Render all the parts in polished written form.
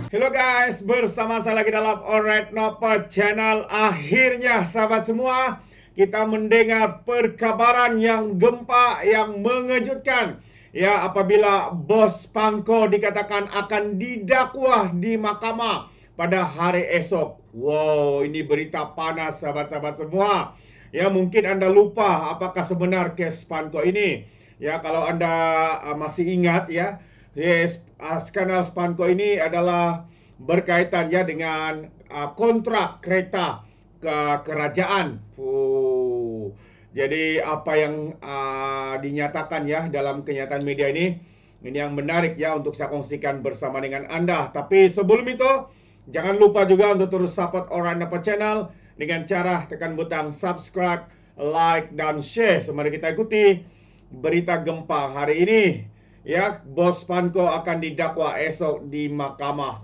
Hello guys, bersama saya lagi dalam Alright Nopa Channel. Akhirnya sahabat semua, kita mendengar perkabaran yang gempa, yang mengejutkan. Ya, apabila bos Pangko dikatakan akan didakwa di mahkamah pada hari esok. Wow, ini berita panas sahabat-sahabat semua. Ya, mungkin Anda lupa apakah sebenar kes Pangko ini. Ya, kalau Anda masih ingat ya, yes, skandal Spanco ini adalah berkaitan ya dengan kontrak kereta ke kerajaan. Jadi apa yang dinyatakan ya dalam kenyataan media ini yang menarik ya untuk saya kongsikan bersama dengan Anda. Tapi sebelum itu, jangan lupa juga untuk terus support Alright Nopa Channel dengan cara tekan butang subscribe, like, dan share. Mari kita ikuti berita gempa hari ini. Ya, bos Spanco akan didakwa esok di mahkamah.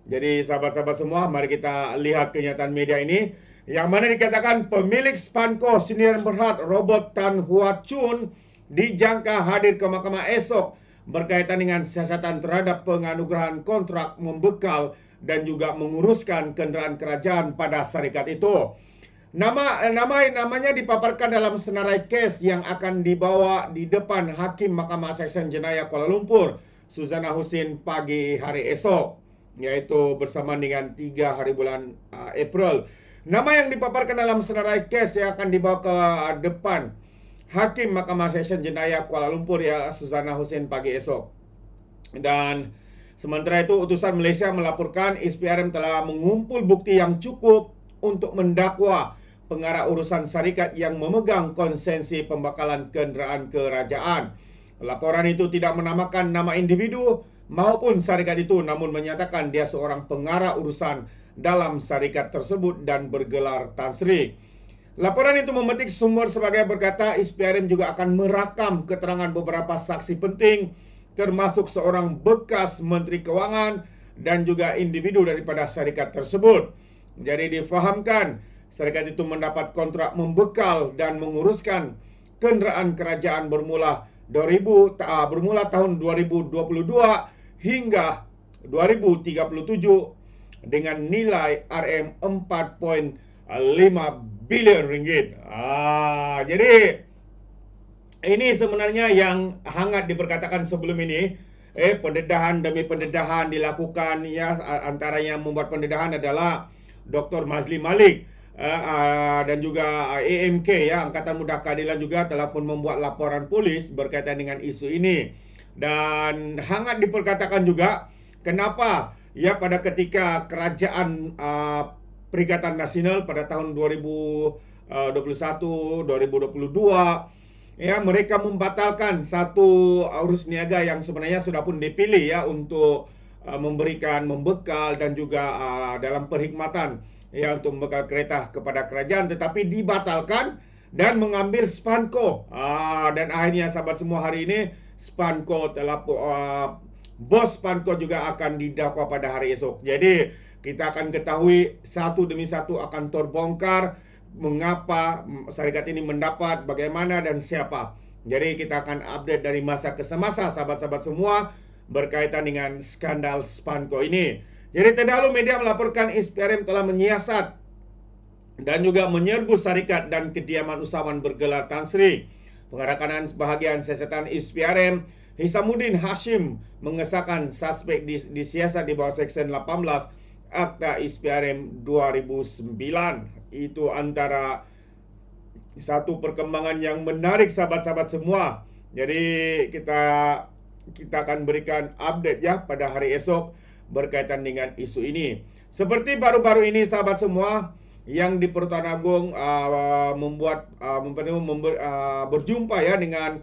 Jadi sahabat-sahabat semua, mari kita lihat kenyataan media ini yang mana dikatakan pemilik Spanco Sdn Bhd Robert Tan Hua Chun dijangka hadir ke mahkamah esok berkaitan dengan siasatan terhadap penganugerahan kontrak membekal dan juga menguruskan kenderaan kerajaan pada syarikat itu. Namanya dipaparkan dalam senarai kes yang akan dibawa di depan Hakim Mahkamah Seksyen Jenayah Kuala Lumpur, Suzana Husin, pagi hari esok, yaitu bersama dengan 3 hari bulan April. Nama yang dipaparkan dalam senarai kes yang akan dibawa ke depan Hakim Mahkamah Seksyen Jenayah Kuala Lumpur ialah Suzana Husin pagi esok. Dan sementara itu, utusan Malaysia melaporkan SPRM telah mengumpul bukti yang cukup untuk mendakwa pengarah urusan syarikat yang memegang konsensi pembekalan kenderaan kerajaan. Laporan itu tidak menamakan nama individu maupun syarikat itu, namun menyatakan dia seorang pengarah urusan dalam syarikat tersebut dan bergelar Tan Sri. Laporan itu memetik sumber sebagai berkata SPRM juga akan merakam keterangan beberapa saksi penting, termasuk seorang bekas Menteri Kewangan dan juga individu daripada syarikat tersebut. Jadi difahamkan syarikat itu mendapat kontrak membekal dan menguruskan kenderaan kerajaan bermula tahun 2022 hingga 2037 dengan nilai RM4.5 bilion ringgit. Jadi ini sebenarnya yang hangat diperkatakan sebelum ini. Pendedahan demi pendedahan dilakukan ya, antara yang membuat pendedahan adalah Dr. Mazli Malik. Dan juga AMK ya, Angkatan Muda Keadilan juga telah pun membuat laporan polis berkaitan dengan isu ini. Dan hangat diperkatakan juga kenapa ya pada ketika kerajaan Perikatan Nasional pada tahun 2021 2022 ya, mereka membatalkan satu urus niaga yang sebenarnya sudah pun dipilih ya untuk memberikan membekal dan juga dalam perkhidmatan ya untuk membekal kereta kepada kerajaan, tetapi dibatalkan dan mengambil Spanco. Dan akhirnya sahabat semua, hari ini Spanco telah bos Spanco juga akan didakwa pada hari esok. Jadi kita akan ketahui satu demi satu akan terbongkar mengapa syarikat ini mendapat, bagaimana dan siapa. Jadi kita akan update dari masa ke semasa sahabat-sahabat semua berkaitan dengan skandal Spanco ini. Jadi terdahulu media melaporkan SPRM telah menyiasat dan juga menyerbu syarikat dan kediaman usahawan bergelar Tan Sri. Pengarah kanan bahagian siasatan SPRM, Hisamuddin Hashim, mengesahkan suspek disiasat di bawah Seksyen 18 Akta SPRM 2009. Itu antara satu perkembangan yang menarik sahabat-sahabat semua. Jadi kita akan berikan update ya pada hari esok berkaitan dengan isu ini. Seperti baru-baru ini sahabat semua, yang di Pertuan Agong berjumpa ya dengan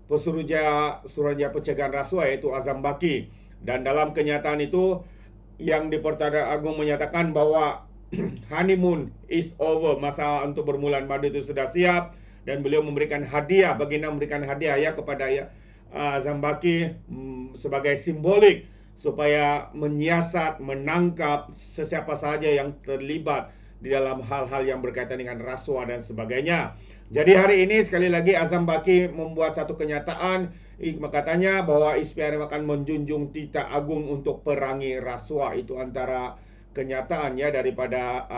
Suruhanjaya Pencegahan Rasuah yaitu Azam Baki. Dan dalam kenyataan itu yang di Pertuan Agong menyatakan bahwa honeymoon is over, masa untuk bermulan madu itu sudah siap, dan beliau memberikan hadiah, baginda memberikan hadiah ya kepada Azam Baki sebagai simbolik supaya menyiasat, menangkap sesiapa saja yang terlibat di dalam hal-hal yang berkaitan dengan rasuah dan sebagainya. Jadi hari ini sekali lagi Azam Baki membuat satu kenyataan, katanya bahwa ISPRM akan menjunjung titah agung untuk perangi rasuah. Itu antara kenyataan ya daripada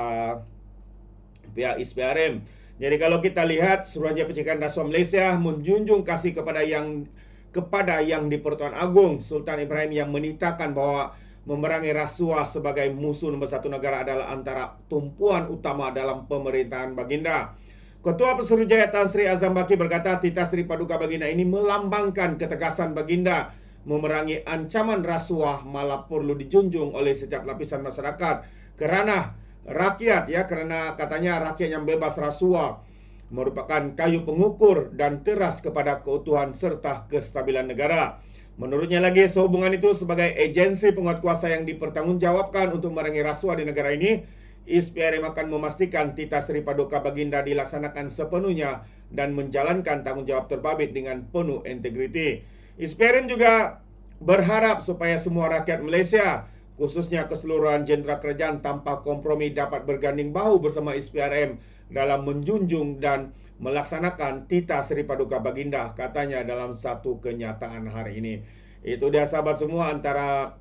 pihak ISPRM. Jadi kalau kita lihat Suruhanjaya Pencegahan Rasuah Malaysia menjunjung kasih kepada yang di Pertuan Agong Sultan Ibrahim yang menitahkan bahwa memerangi rasuah sebagai musuh nombor satu negara adalah antara tumpuan utama dalam pemerintahan Baginda. Ketua Pesuruhjaya Tan Sri Azam Baki berkata titah Sri Paduka Baginda ini melambangkan ketegasan Baginda memerangi ancaman rasuah malah perlu dijunjung oleh setiap lapisan masyarakat kerana rakyat ya, kerana katanya rakyat yang bebas rasuah merupakan kayu pengukur dan teras kepada keutuhan serta kestabilan negara. Menurutnya lagi, sehubungan itu sebagai agensi penguatkuasa yang dipertanggungjawabkan untuk memerangi rasuah di negara ini, ISPRM akan memastikan titah Sri Paduka Baginda dilaksanakan sepenuhnya dan menjalankan tanggungjawab terbabit dengan penuh integriti. ISPRM juga berharap supaya semua rakyat Malaysia, khususnya keseluruhan jentera kerajaan tanpa kompromi dapat berganding bahu bersama ISPRM dalam menjunjung dan melaksanakan titah Sri Paduka Baginda, katanya dalam satu kenyataan hari ini. Itu dia sahabat semua antara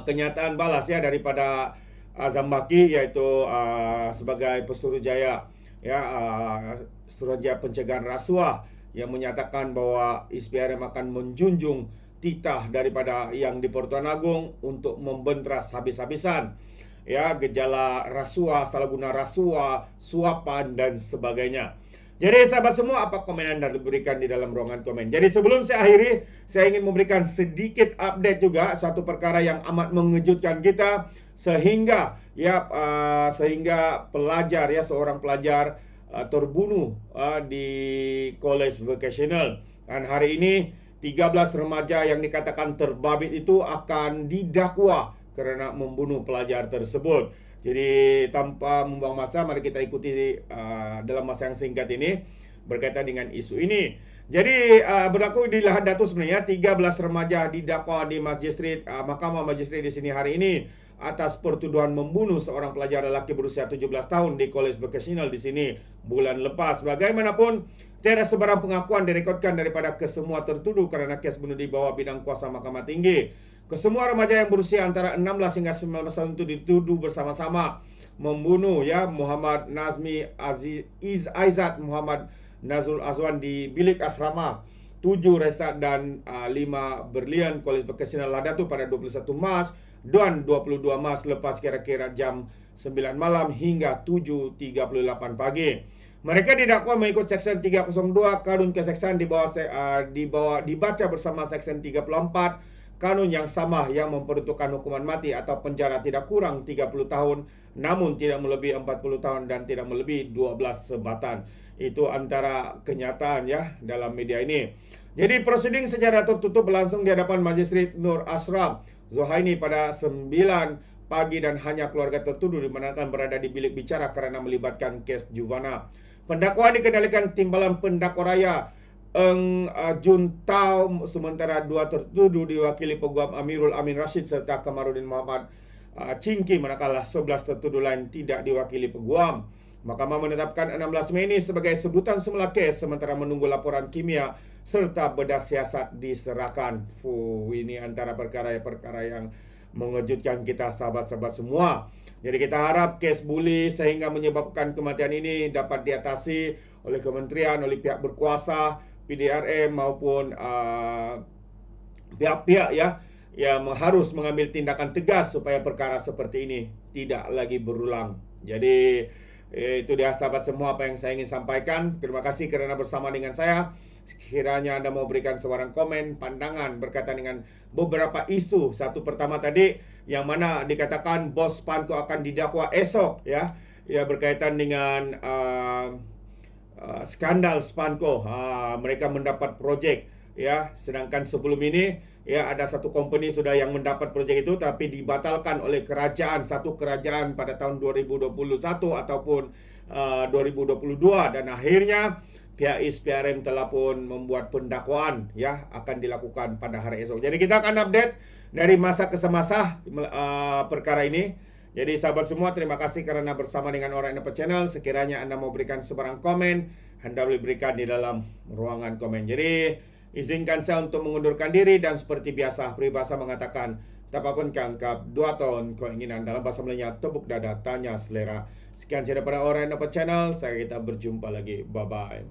kenyataan balas ya daripada Azam Baki, yaitu sebagai Pesuruhjaya ya, Suruhanjaya Pencegahan Rasuah yang menyatakan bahwa ISPRM akan menjunjung titah daripada yang di Pertuan Agong untuk membentras habis-habisan ya gejala rasuah, salah guna rasuah, suapan dan sebagainya. Jadi sahabat semua, apa komen Anda diberikan di dalam ruangan komen. Jadi sebelum saya akhiri, saya ingin memberikan sedikit update juga satu perkara yang amat mengejutkan kita sehingga sehingga pelajar ya, seorang pelajar terbunuh di College Vocational. Dan hari ini 13 remaja yang dikatakan terbabit itu akan didakwa kerana membunuh pelajar tersebut. Jadi tanpa membuang masa, mari kita ikuti dalam masa yang singkat ini berkaitan dengan isu ini. Jadi berlaku di Lahad Datu sebenarnya 13 remaja didakwa di Mahkamah Magistrate di sini hari ini atas pertuduhan membunuh seorang pelajar lelaki berusia 17 tahun di College Vocational di sini bulan lepas. Bagaimanapun, tiada sebarang pengakuan direkodkan daripada kesemua tertuduh kerana kes bunuh di bawah bidang kuasa Mahkamah Tinggi. Kesemua remaja yang berusia antara 16 hingga 19 tahun itu dituduh bersama-sama membunuh ya Muhammad Nazmi Aizat Muhammad Nazrul Azwan di bilik asrama 7 Resat dan 5 Berlian College Vocational Lahad Datu pada 21 Mac dan 22 Mac lepas kira-kira jam 9 malam hingga 7.38 pagi. Mereka didakwa mengikut Seksyen 302 Kanun Keseksaan dibaca bersama Seksyen 34 Kanun yang sama yang memperuntukkan hukuman mati atau penjara tidak kurang 30 tahun namun tidak melebihi 40 tahun dan tidak melebihi 12 sebatan. Itu antara kenyataan ya dalam media ini. Jadi prosiding secara tertutup berlangsung di hadapan Magistrate Nur Asram Zuhaini pada 9 pagi dan hanya keluarga tertuduh dibenarkan berada di bilik bicara kerana melibatkan kes juvana. Pendakwaan dikendalikan Timbalan Pendakwa Raya Juntau, sementara dua tertuduh diwakili Peguam Amirul Amin Rashid serta Kamarudin Muhammad Cingki, manakala 11 tertuduh lain tidak diwakili Peguam. Mahkamah menetapkan 16 Mei ini sebagai sebutan semula kes sementara menunggu laporan kimia serta bedah siasat diserahkan. Ini antara perkara-perkara yang mengejutkan kita sahabat-sahabat semua. Jadi kita harap kes buli sehingga menyebabkan kematian ini dapat diatasi oleh kementerian, oleh pihak berkuasa, PDRM maupun pihak-pihak ya yang harus mengambil tindakan tegas supaya perkara seperti ini tidak lagi berulang. Jadi itu dia sahabat semua apa yang saya ingin sampaikan. Terima kasih kerana bersama dengan saya. Sekiranya Anda mau berikan sebarang komen, pandangan berkaitan dengan beberapa isu. Satu pertama tadi yang mana dikatakan bos Spanco akan didakwa esok ya berkaitan dengan skandal Spanco. Mereka mendapat projek ya, sedangkan sebelum ini ya ada satu company sudah yang mendapat projek itu tapi dibatalkan oleh satu kerajaan pada tahun 2021 ataupun 2022 dan akhirnya pihak ISPRM telah pun membuat pendakwaan ya akan dilakukan pada hari esok. Jadi kita akan update dari masa ke semasa perkara ini Jadi sahabat semua, terima kasih karena bersama dengan Orang Dapat Channel. Sekiranya Anda mau berikan sebarang komen, Anda boleh berikan di dalam ruangan komen. Jadi izinkan saya untuk mengundurkan diri, dan seperti biasa peribahasa mengatakan, tapapun kangkap 2 tahun keinginan, dalam bahasa Melayu tepuk dada tanya selera. Sekian saya daripada Orang Dapat Channel. Saya kita berjumpa lagi. Bye bye.